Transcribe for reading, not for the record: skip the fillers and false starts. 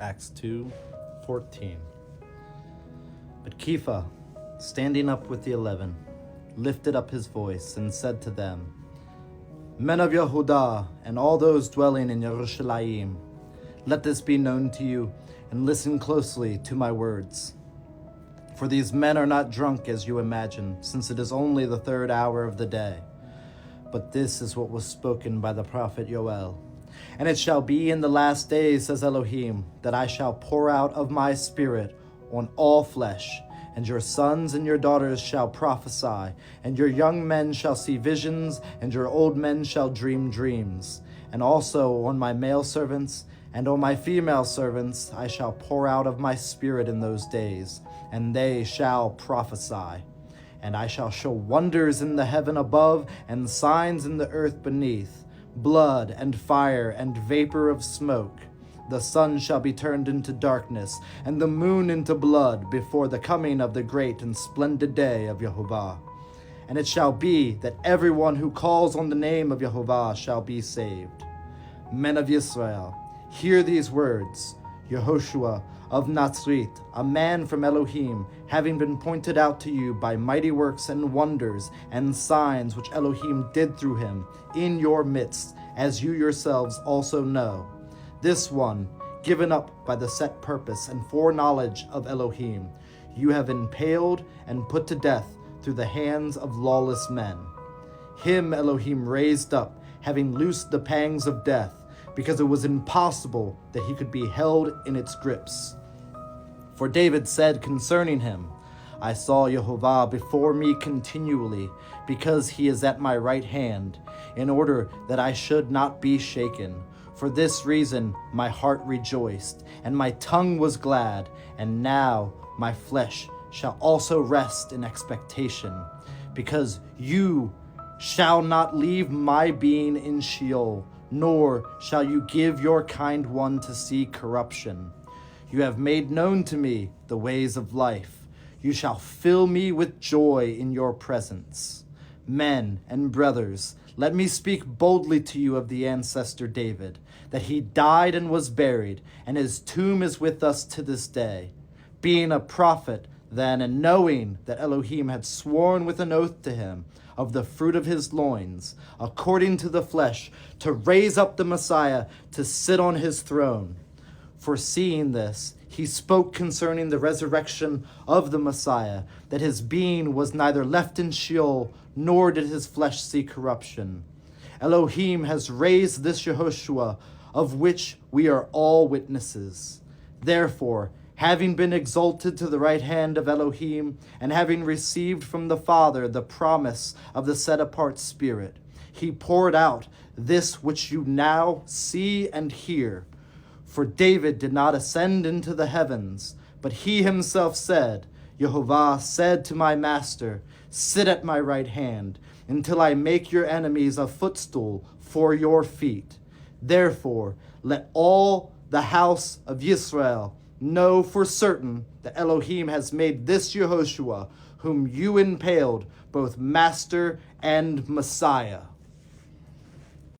Acts 2:14. But Kեպha, standing up with the 11, lifted up his voice and said to them, Men of Yehudah, and all those dwelling in Yerushalayim, let this be known to you, and listen closely to my words. For these men are not drunk as you imagine, since it is only the 3rd hour of the day. But this is what was spoken by the prophet Yoel. And it shall be in the last days, says Elohim, that I shall pour out of my spirit on all flesh, and your sons and your daughters shall prophesy, and your young men shall see visions, and your old men shall dream dreams. And also on my male servants and on my female servants I shall pour out of my spirit in those days, and they shall prophesy. And I shall show wonders in the heaven above, and signs in the earth beneath, blood and fire and vapor of smoke. The sun shall be turned into darkness, and the moon into blood, before the coming of the great and splendid day of Yehudah. And it shall be that everyone who calls on the name of Yehudah shall be saved. Men of Israel, hear these words. Yehoshua of Nazareth, a man from Elohim, having been pointed out to you by mighty works and wonders and signs which Elohim did through him in your midst, as you yourselves also know. This one, given up by the set purpose and foreknowledge of Elohim, you have impaled and put to death through the hands of lawless men. Him Elohim raised up, having loosed the pangs of death, because it was impossible that he could be held in its grips. For David said concerning him, I saw Yehovah before me continually, because he is at my right hand, in order that I should not be shaken. For this reason my heart rejoiced, and my tongue was glad, and now my flesh shall also rest in expectation, because you shall not leave my being in Sheol, nor shall you give your kind one to see corruption. You have made known to me the ways of life. You shall fill me with joy in your presence. Men and brothers, let me speak boldly to you of the ancestor David, that he died and was buried, and his tomb is with us to this day. Being a prophet then, and knowing that Elohim had sworn with an oath to him of the fruit of his loins, according to the flesh, to raise up the Messiah to sit on his throne. Foreseeing this, he spoke concerning the resurrection of the Messiah, that his being was neither left in Sheol, nor did his flesh see corruption. Elohim has raised this Yehoshua, of which we are all witnesses. Therefore, having been exalted to the right hand of Elohim, and having received from the Father the promise of the set-apart Spirit, he poured out this which you now see and hear. For David did not ascend into the heavens, but he himself said, Yehovah said to my master, sit at my right hand, until I make your enemies a footstool for your feet. Therefore, let all the house of Israel know for certain that Elohim has made this Yehoshua, whom you impaled, both master and Messiah.